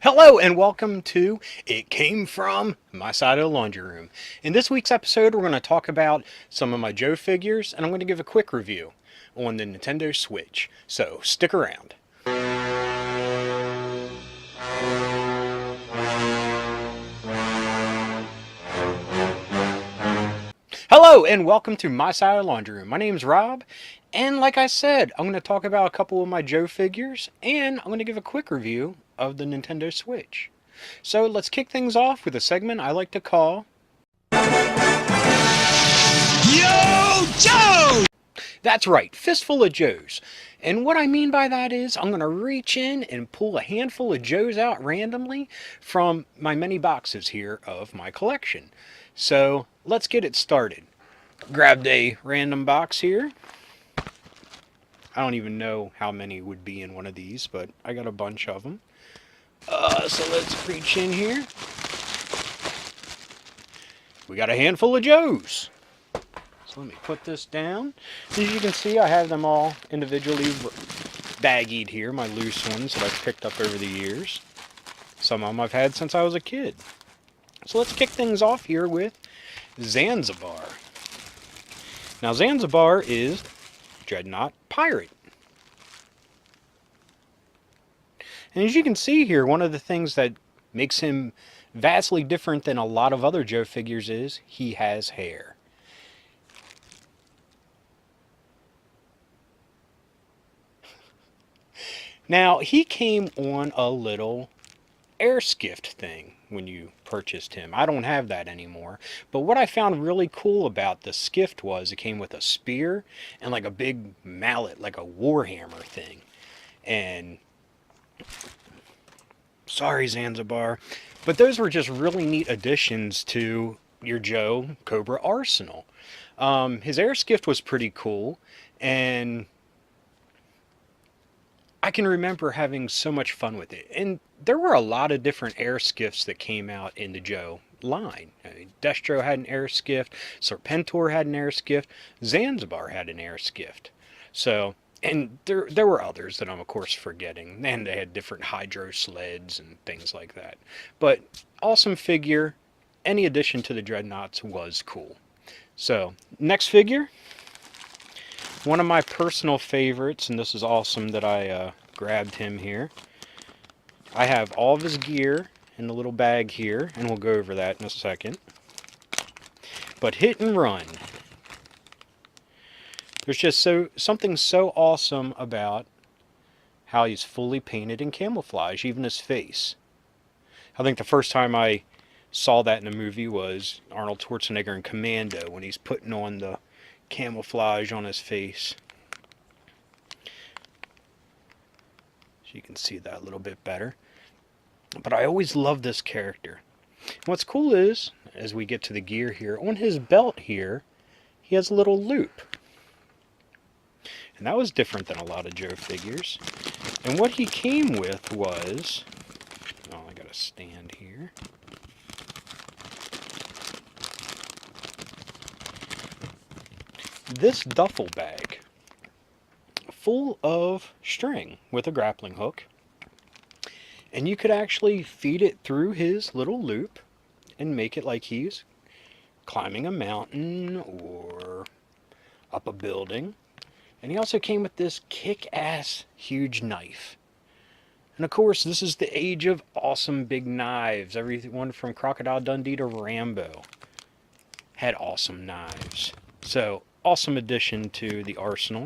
Hello and welcome to It Came From My Side of the Laundry Room. In this week's episode, we're going to talk about some of my Joe figures, and I'm going to give a quick review on the Nintendo Switch. So stick around. Hello and welcome to My Side of the Laundry Room. My name's Rob, and like I said, I'm going to talk about a couple of my Joe figures, and I'm going to give a quick review of the Nintendo Switch. So let's kick things off with a segment I like to call Yo Joe! That's right, Fistful of Joes. And what I mean by that is I'm going to reach in and pull a handful of Joes out randomly from my many boxes here of my collection. So let's get it started. Grabbed a random box here. I don't even know how many would be in one of these, but I got a bunch of them. So let's reach in here. We got a handful of Joes. So let me put this down. As you can see, I have them all individually baggied here, my loose ones that I've picked up over the years. Some of them I've had since I was a kid. So let's kick things off here with Zanzibar. Now Zanzibar is Dreadnought Pirate. And as you can see here, one of the things that makes him vastly different than a lot of other Joe figures is he has hair. Now, he came on a little air skiff thing when you purchased him. I don't have that anymore. But what I found really cool about the skiff was it came with a spear and like a big mallet, like a warhammer thing. And sorry, Zanzibar. But those were just really neat additions to your Joe Cobra arsenal. His air skiff was pretty cool, and I can remember having so much fun with it. And there were a lot of different air skiffs that came out in the Joe line. I mean, Destro had an air skiff, Serpentor had an air skiff, Zanzibar had an air skiff. So, and there were others that I'm of course forgetting, and they had different hydro sleds and things like that. But awesome figure. Any addition to the Dreadnoughts was cool. So next figure, one of my personal favorites, and this is awesome that I grabbed him here. I have all of his gear in the little bag here, and we'll go over that in a second. But Hit and Run. There's just something so awesome about how he's fully painted in camouflage, even his face. I think the first time I saw that in a movie was Arnold Schwarzenegger in Commando, when he's putting on the camouflage on his face. So you can see that a little bit better. But I always loved this character. What's cool is, as we get to the gear here, on his belt here, he has a little loop. And that was different than a lot of Joe figures. And what he came with was, oh, I got a stand here. This duffel bag full of string with a grappling hook. And you could actually feed it through his little loop and make it like he's climbing a mountain or up a building. And he also came with this kick-ass huge knife. And of course, this is the age of awesome big knives. Everyone from Crocodile Dundee to Rambo had awesome knives. So, awesome addition to the arsenal.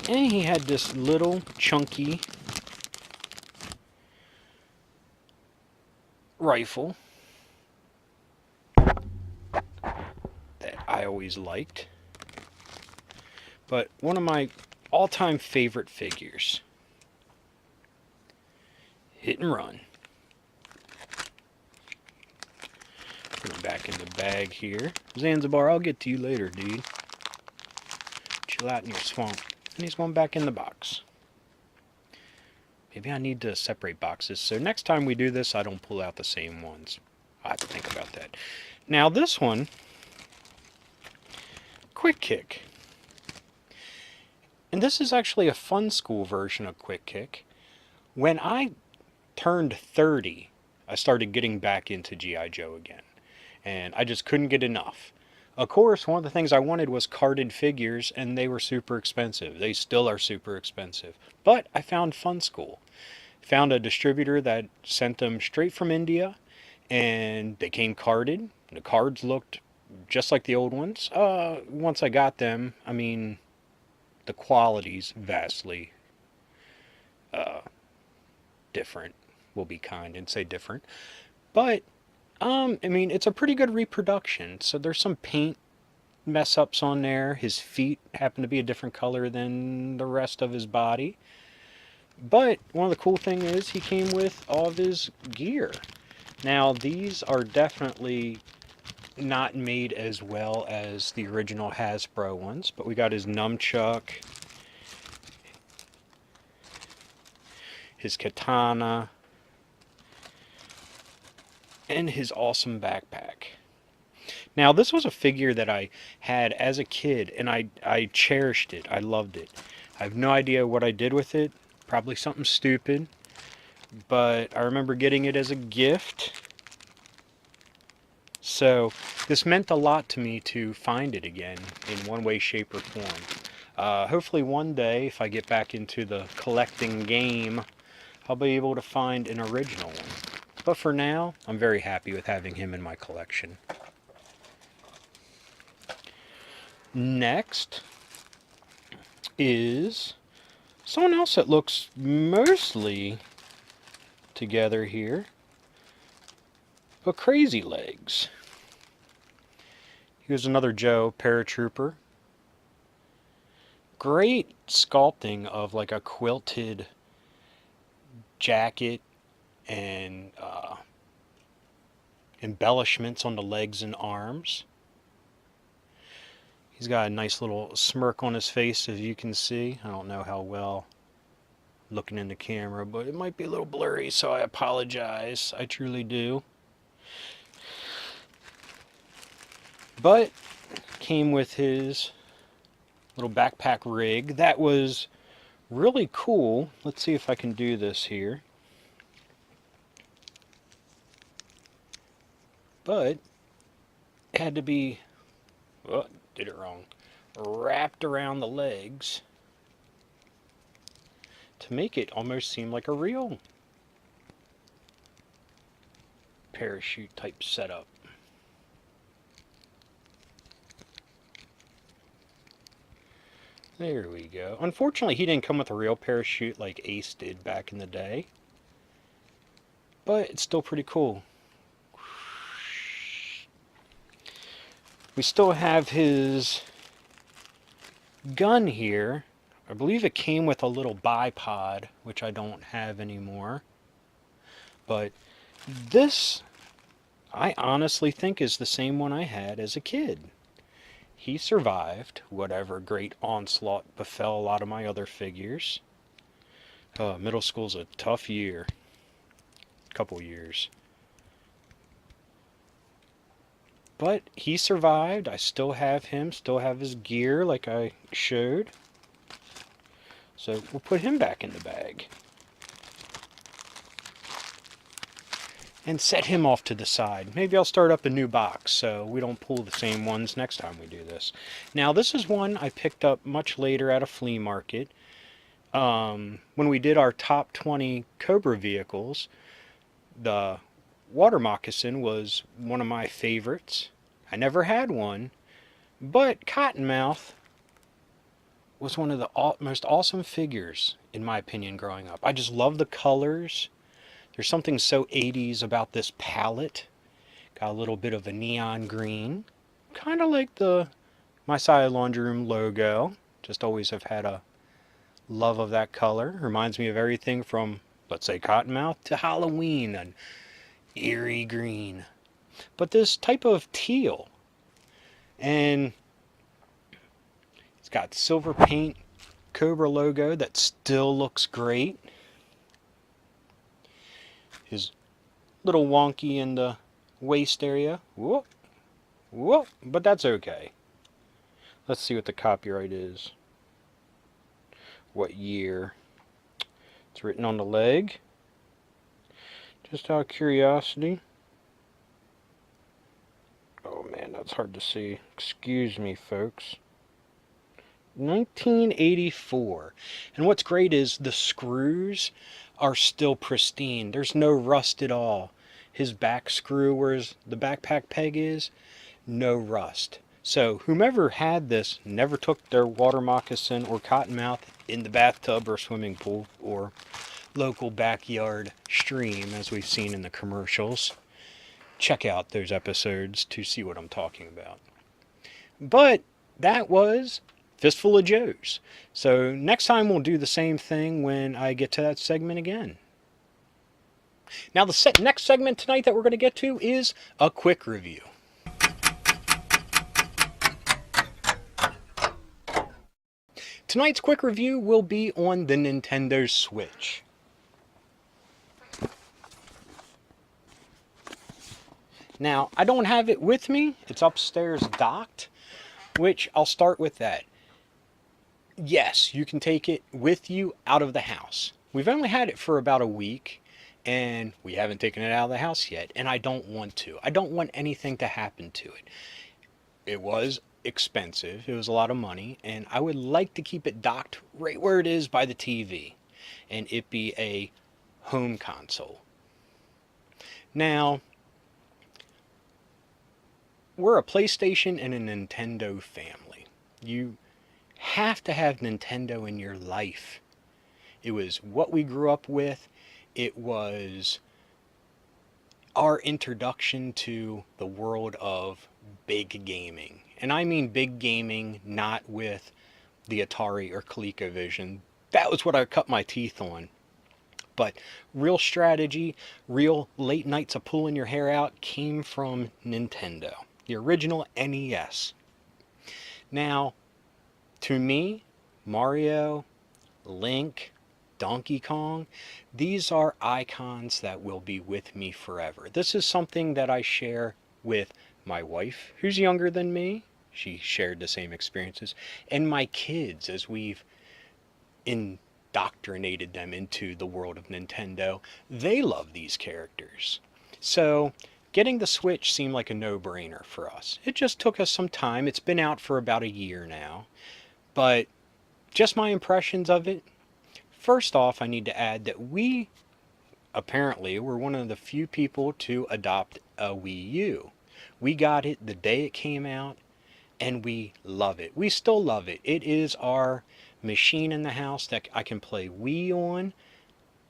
And he had this little chunky rifle that I always liked. But one of my all-time favorite figures, Hit and Run. Put him back in the bag here. Zanzibar, I'll get to you later, dude. Chill out in your swamp. And he's going back in the box. Maybe I need to separate boxes, so next time we do this, I don't pull out the same ones. I'll have to think about that. Now this one, Quick Kick. And this is actually a fun school version of Quick Kick. When I turned 30, I started getting back into G.I. Joe again. And I just couldn't get enough. Of course, one of the things I wanted was carded figures, and they were super expensive. They still are super expensive. But I found Fun School. Found a distributor that sent them straight from India, and they came carded. The cards looked just like the old ones. Once I got them, I mean, the quality's vastly different. We'll be kind and say different. But I mean, it's a pretty good reproduction. So there's some paint mess ups on there. His feet happen to be a different color than the rest of his body. But one of the cool things is he came with all of his gear. Now, these are definitely not made as well as the original Hasbro ones, but we got his nunchuck, his katana, and his awesome backpack. Now, this was a figure that I had as a kid, and I cherished it. I loved it. I have no idea what I did with it. Probably something stupid. But I remember getting it as a gift. So, this meant a lot to me to find it again in one way, shape, or form. Hopefully one day, if I get back into the collecting game, I'll be able to find an original one. But for now, I'm very happy with having him in my collection. Next is someone else that looks mostly together here, but Crazy Legs. Here's another Joe, Paratrooper. Great sculpting of like a quilted jacket and embellishments on the legs and arms. He's got a nice little smirk on his face, as you can see. I don't know how well looking in the camera, but it might be a little blurry, so I apologize. I truly do. But came with his little backpack rig. That was really cool. Let's see if I can do this here. But it had to be, oh, did it wrong, wrapped around the legs to make it almost seem like a real parachute type setup. There we go. Unfortunately, he didn't come with a real parachute like Ace did back in the day, but it's still pretty cool. We still have his gun here. I believe it came with a little bipod, which I don't have anymore. But this, I honestly think, is the same one I had as a kid. He survived whatever great onslaught befell a lot of my other figures. Middle school's a tough year. Couple years. But he survived. I still have him, still have his gear like I showed. So we'll put him back in the bag. And set him off to the side. Maybe I'll start up a new box so we don't pull the same ones next time we do this. Now this is one I picked up much later at a flea market. When we did our top 20 Cobra vehicles, the water moccasin was one of my favorites. I never had one, but Cottonmouth was one of the most awesome figures, in my opinion, growing up. I just love the colors. There's something so 80s about this palette. Got a little bit of a neon green. Kind of like the My Side Laundry Room logo. Just always have had a love of that color. Reminds me of everything from, let's say, Cottonmouth to Halloween and eerie green. But this type of teal. And it's got silver paint Cobra logo that still looks great. His little wonky in the waist area. Whoop. Whoop. But that's okay. Let's see what the copyright is. what year. It's written on the leg. Just out of curiosity. Oh man, that's hard to see. Excuse me, folks. 1984. And what's great is the screws are still pristine. There's no rust at all. His back screw, where the backpack peg is, no rust. So whomever had this never took their water moccasin or cottonmouth in the bathtub or swimming pool or local backyard stream, as we've seen in the commercials. Check out those episodes to see what I'm talking about. But that was Fistful of Juice. So next time we'll do the same thing when I get to that segment again. Now the next segment tonight that we're going to get to is a quick review. Tonight's quick review will be on the Nintendo Switch. Now, I don't have it with me. It's upstairs docked, which I'll start with that. Yes, you can take it with you out of the house. We've only had it for about a week, and we haven't taken it out of the house yet, and I don't want to. I don't want anything to happen to it. It was expensive. It was a lot of money, and I would like to keep it docked right where it is by the TV, and it be a home console. Now, we're a PlayStation and a Nintendo family. You have to have Nintendo in your life. It was what we grew up with. It was our introduction to the world of big gaming. And I mean big gaming, not with the Atari or ColecoVision. That was what I cut my teeth on. But real strategy, real late nights of pulling your hair out came from Nintendo. The original NES. Now, to me, Mario, Link, Donkey Kong, these are icons that will be with me forever. This is something that I share with my wife, who's younger than me. She shared the same experiences. And my kids, as we've indoctrinated them into the world of Nintendo. They love these characters. So getting the Switch seemed like a no-brainer for us. It just took us some time. It's been out for about a year now. But just my impressions of it. First off, I need to add that we apparently were one of the few people to adopt a Wii U. We got it the day it came out, and we love it. We still love it. It is our machine in the house that I can play Wii on,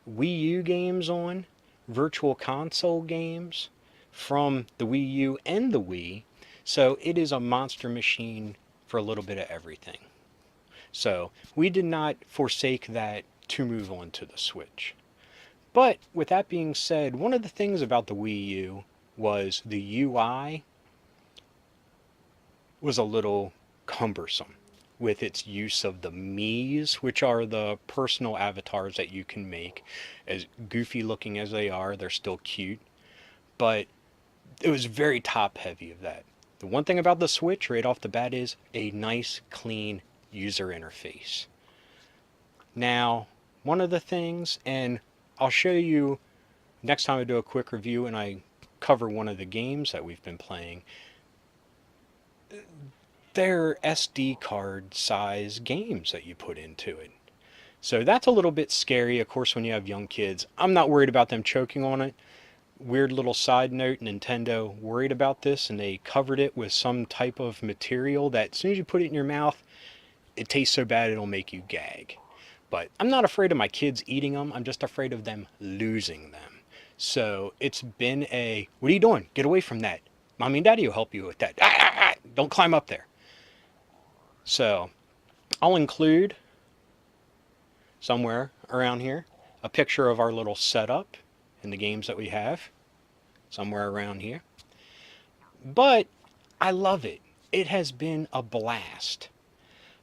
Wii U games on, virtual console games from the Wii U and the Wii. So it is a monster machine for a little bit of everything. So we did not forsake that to move on to the Switch. But with that being said, one of the things about the Wii U was the UI was a little cumbersome with its use of the Miis, which are the personal avatars that you can make. As goofy looking as they are, they're still cute. But it was very top heavy of that. The one thing about the Switch right off the bat is a nice, clean user interface. Now, one of the things, and I'll show you next time I do a quick review and I cover one of the games that we've been playing, they're SD card size games that you put into it. So that's a little bit scary, of course, when you have young kids. I'm not worried about them choking on it. Weird little side note, Nintendo worried about this and they covered it with some type of material that as soon as you put it in your mouth, it tastes so bad it'll make you gag. But I'm not afraid of my kids eating them, I'm just afraid of them losing them. So it's been a, what are you doing? Get away from that. Mommy and Daddy will help you with that. Don't climb up there. So I'll include somewhere around here a picture of our little setup and the games that we have. Somewhere around here. But I love it. It has been a blast.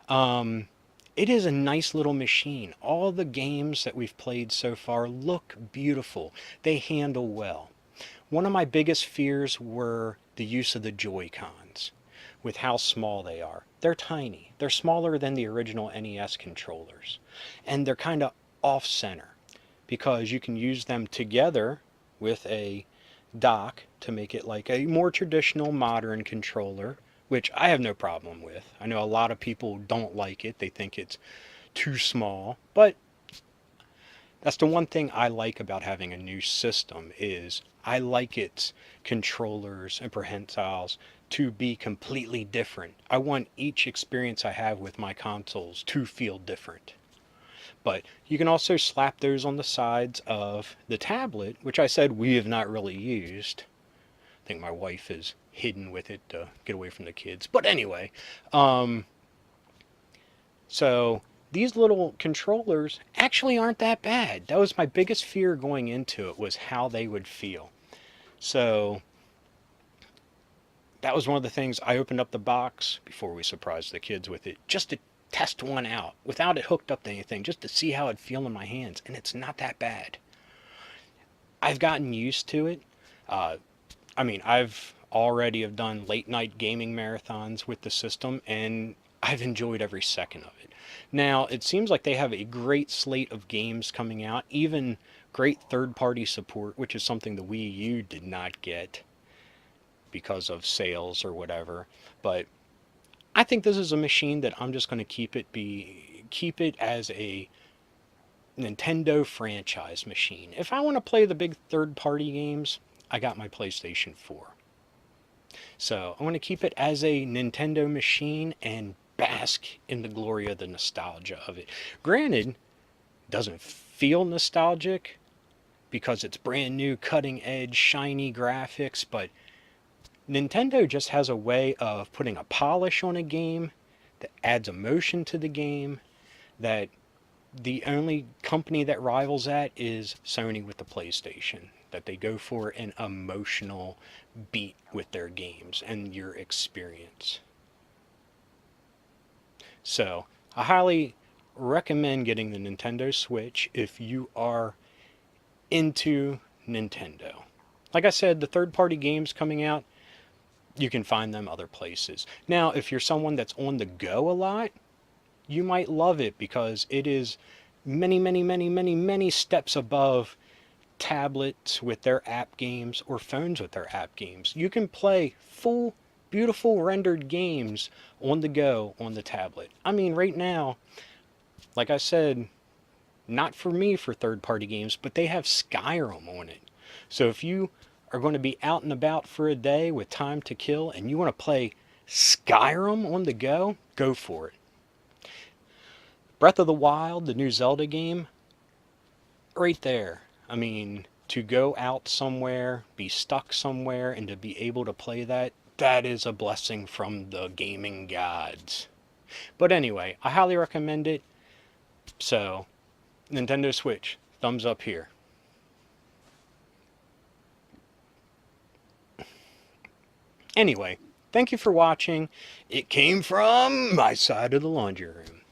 It is a nice little machine. All the games that we've played so far look beautiful. They handle well. One of my biggest fears were the use of the Joy-Cons. with how small they are. They're tiny. They're smaller than the original NES controllers. And they're kind of off center because you can use them together with a dock to make it like a more traditional modern controller, which I have no problem with. I know a lot of people don't like it. They think it's too small, but that's the one thing I like about having a new system is I like its controllers and percentiles to be completely different. I want each experience I have with my consoles to feel different. But you can also slap those on the sides of the tablet, which I said we have not really used. I think my wife is hidden with it to get away from the kids. But anyway, so these little controllers actually aren't that bad. That was my biggest fear going into it, was how they would feel. So that was one of the things. I opened up the box before we surprised the kids with it, just to test one out without it hooked up to anything, just to see how it'd feel in my hands. And it's not that bad. I've gotten used to it. I've already have done late night gaming marathons with the system, and I've enjoyed every second of it. Now, it seems like they have a great slate of games coming out, even great third-party support, which is something the Wii U did not get because of sales or whatever. But I think this is a machine that I'm just going to keep it as a Nintendo franchise machine. If I want to play the big third-party games, I got my PlayStation 4. So I'm going to keep it as a Nintendo machine and bask in the glory of the nostalgia of it. Granted, it doesn't feel nostalgic because it's brand new, cutting edge, shiny graphics, but Nintendo just has a way of putting a polish on a game that adds emotion to the game that the only company that rivals that is Sony with the PlayStation. That they go for an emotional beat with their games and your experience. So, I highly recommend getting the Nintendo Switch if you are into Nintendo. Like I said, the third-party games coming out, you can find them other places. Now, if you're someone that's on the go a lot, you might love it because it is many steps above tablets with their app games or phones with their app games. You can play full, beautiful rendered games on the go on the tablet. I mean, right now, like I said, not for me for third-party games, but they have Skyrim on it. So if you are going to be out and about for a day with time to kill and you want to play Skyrim on the go, go for it. Breath of the Wild, the new Zelda game, right there. I mean, to go out somewhere, be stuck somewhere, and to be able to play that, that is a blessing from the gaming gods. But anyway, I highly recommend it. So, Nintendo Switch, thumbs up here. Anyway, thank you for watching. It came from my side of the laundry room.